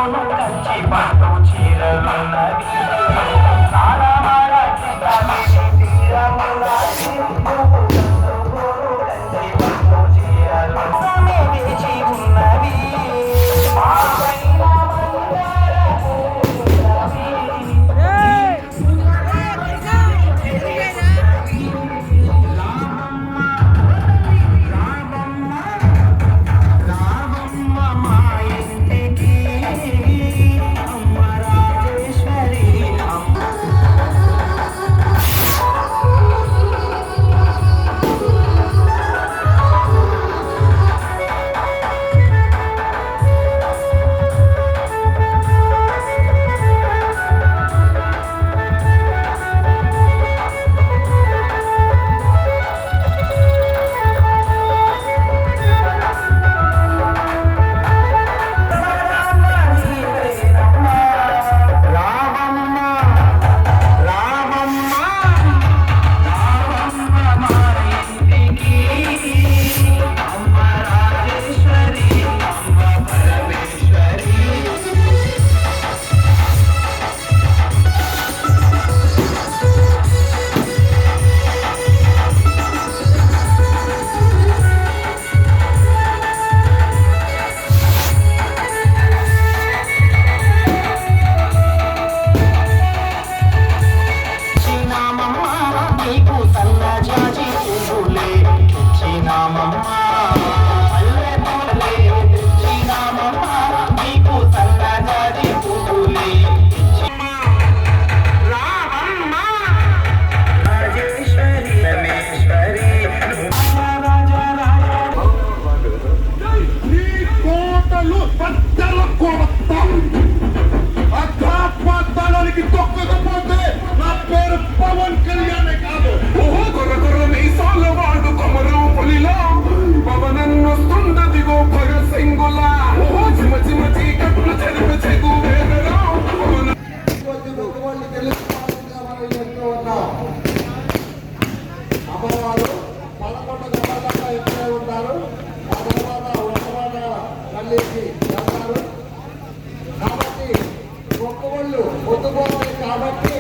లోను కంచి పట్టు చీరలున్నవి సారమాల చిత్తమిటి తీరముల కంచి పట్టు చీరలు వేచి ఉన్నవి పవన్ కళ్యాణ్ కాదు కొర్ర మీసాల వాడు కొమరు పులిలో పవనన్నొస్తుందదిగో భగత్ సింగులా చిమ చిమ చీకట్లు చెరుపు చెగు వేదరా అమరవాళ్ళు 11 గంటల ఇక్కడే ఉంటారు. ఆ తర్వాత ఉత్తరాన మళ్ళీకి వెళ్తారు. కాబట్టి ఒక్కవాళ్ళు పొద్దుపోవాలి కాబట్టి